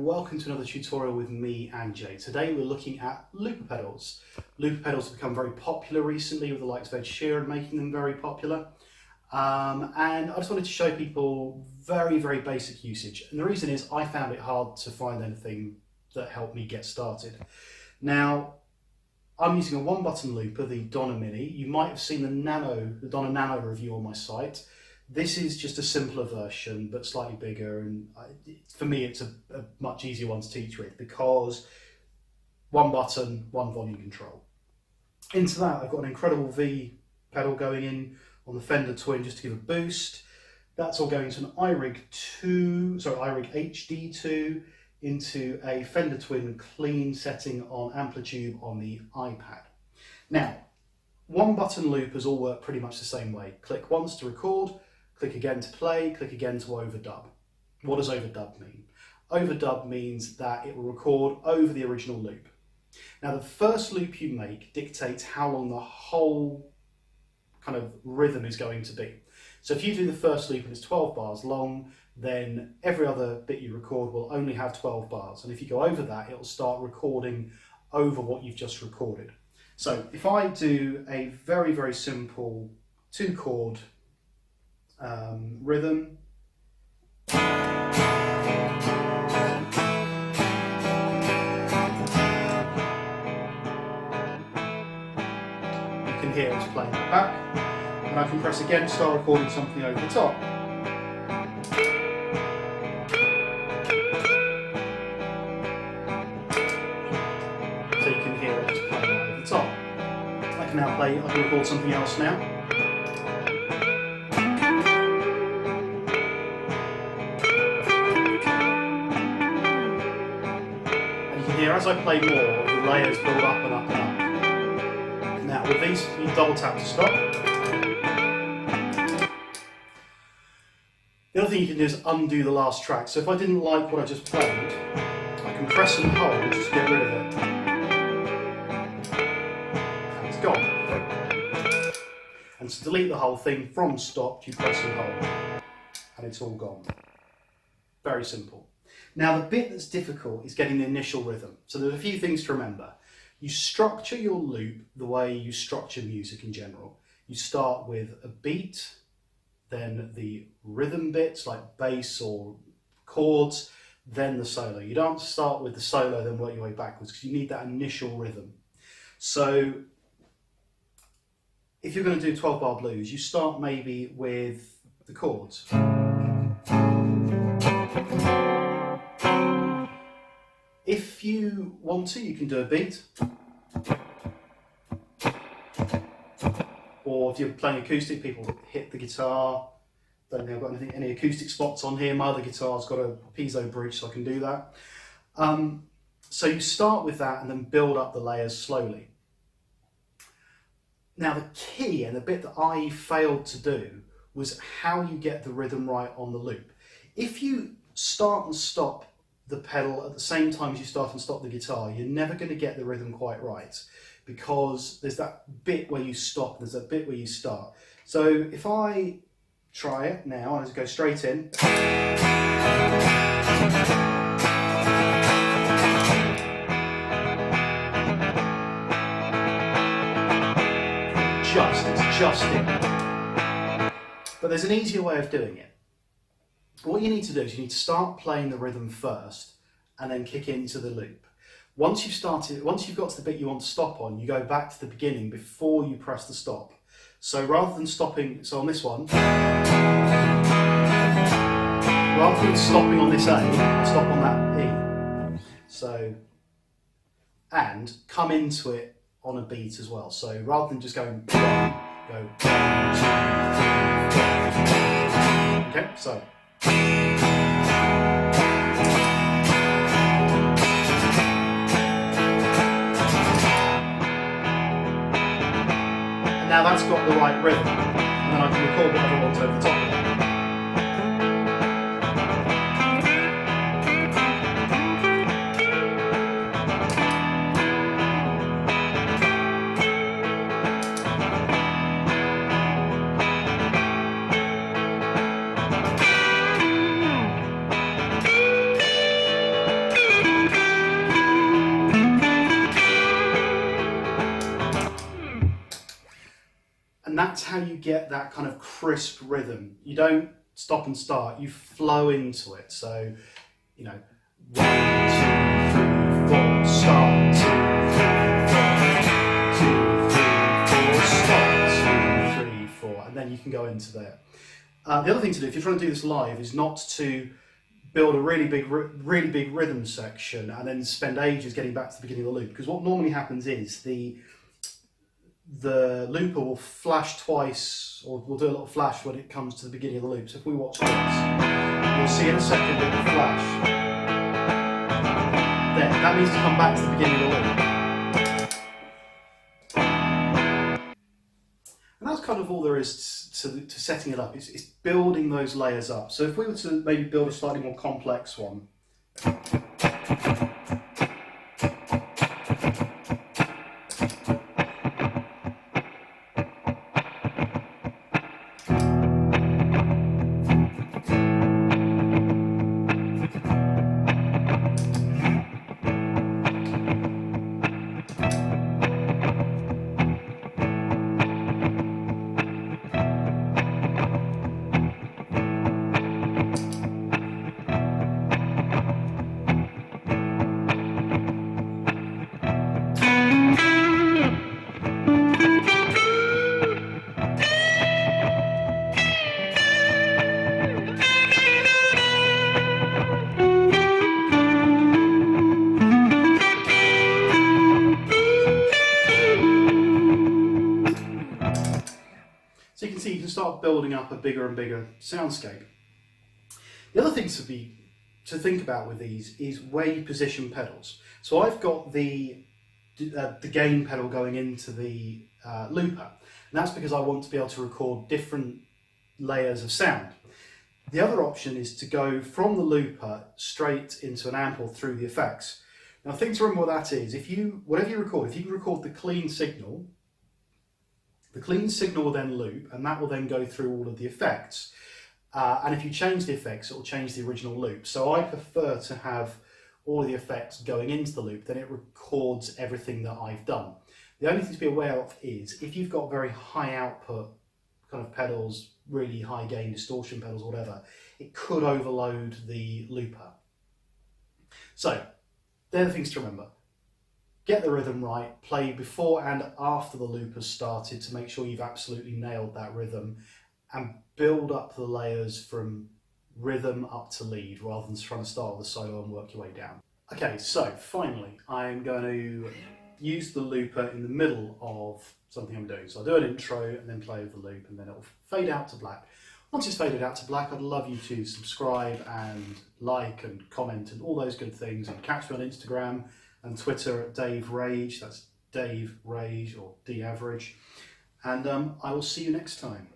welcome to another tutorial with me and Jay. Today we're looking at looper pedals. Looper pedals have become very popular recently with the likes of Ed Sheeran making them very popular. And I just wanted to show people very basic usage. And the reason is I found it hard to find anything that helped me get started. Now, I'm using a one button looper, the Donna Mini. You might have seen the Donna Nano review on my site. This is just a simpler version, but slightly bigger, and for me it's a much easier one to teach with because one button, one volume control. Into that I've got an incredible V pedal going in on the Fender Twin just to give a boost. That's all going to an iRig HD2 into a Fender Twin clean setting on Amplitube on the iPad. Now, one button loopers all work pretty much the same way. Click once to record, click again to play, click again to overdub. What does overdub mean? Overdub means that it will record over the original loop. Now, the first loop you make dictates how long the whole kind of rhythm is going to be. So if you do the first loop and it's 12 bars long, then every other bit you record will only have 12 bars. And if you go over that, it'll start recording over what you've just recorded. So if I do a very simple 2-chord rhythm, you can hear it's playing it back, and I can press again to start recording something over the top. So you can hear it just playing over the top. I can now I can record something else now. Here, as I play more, the layers build up and up and up. Now, with these, you double tap to stop. The other thing you can do is undo the last track. So if I didn't like what I just played, I can press and hold just to get rid of it. And it's gone. And to delete the whole thing from stop, you press and hold. And it's all gone. Very simple. Now, the bit that's difficult is getting the initial rhythm. So there's a few things to remember. You structure your loop the way you structure music in general. You start with a beat, then the rhythm bits like bass or chords, then the solo. You don't start with the solo, then work your way backwards because you need that initial rhythm. So if you're going to do 12-bar blues, you start maybe with the chords. If you want to, you can do a beat. Or if you're playing acoustic, people hit the guitar. Don't think I've got any acoustic spots on here. My other guitar's got a piezo bridge, so I can do that. So you start with that and then build up the layers slowly. Now, the key and the bit that I failed to do was how you get the rhythm right on the loop. If you start and stop the pedal at the same time as you start and stop the guitar, you're never going to get the rhythm quite right because there's that bit where you stop, there's that bit where you start. So if I try it now, I'll just go straight in. It's just in. But there's an easier way of doing it. What you need to do is you need to start playing the rhythm first and then kick into the loop. Once you've got to the bit you want to stop on, you go back to the beginning before you press the stop. So rather than stopping, so on this one, rather than stopping on this A, stop on that E. So, and come into it on a beat as well. So rather than just going, go 1, 2, 3, 4. Okay, so. And now that's got the right rhythm, and then I can record whatever I want over the top of that. how you get that kind of crisp rhythm. You don't stop and start, you flow into it. So, you know, 1, 2, 3, 4, start, 2, 3, 4, 2, 3, 4, start, 2, 3, 4, and then you can go into there. The other thing to do, if you're trying to do this live, is not to build a really big rhythm section and then spend ages getting back to the beginning of the loop. Because what normally happens is the looper will flash twice, or will do a little flash when it comes to the beginning of the loop. So if we watch this, you'll see in a second that the flash. There, that means to come back to the beginning of the loop. And that's kind of all there is to setting it up. It's building those layers up. So if we were to maybe build a slightly more complex one. So you can see you can start building up a bigger and bigger soundscape. The other thing to think about with these is where you position pedals. So I've got the gain pedal going into the looper, and that's because I want to be able to record different layers of sound. The other option is to go from the looper straight into an amp or through the effects. Now, the thing to remember what that is, whatever you record, if you can record the clean signal will then loop, and that will then go through all of the effects. And if you change the effects, it will change the original loop. So I prefer to have all of the effects going into the loop, then it records everything that I've done. The only thing to be aware of is if you've got very high output kind of pedals, really high gain distortion pedals or whatever, it could overload the looper. So they're the things to remember. Get the rhythm right, play before and after the loop has started to make sure you've absolutely nailed that rhythm, and build up the layers from rhythm up to lead rather than trying to start with a solo and work your way down. Okay, so finally I'm going to use the looper in the middle of something I'm doing. So I'll do an intro and then play over the loop, and then it'll fade out to black. Once it's faded out to black, I'd love you to subscribe and like and comment and all those good things, and catch me on Instagram and Twitter at Dave Rage. That's Dave Rage or D Average. And I will see you next time.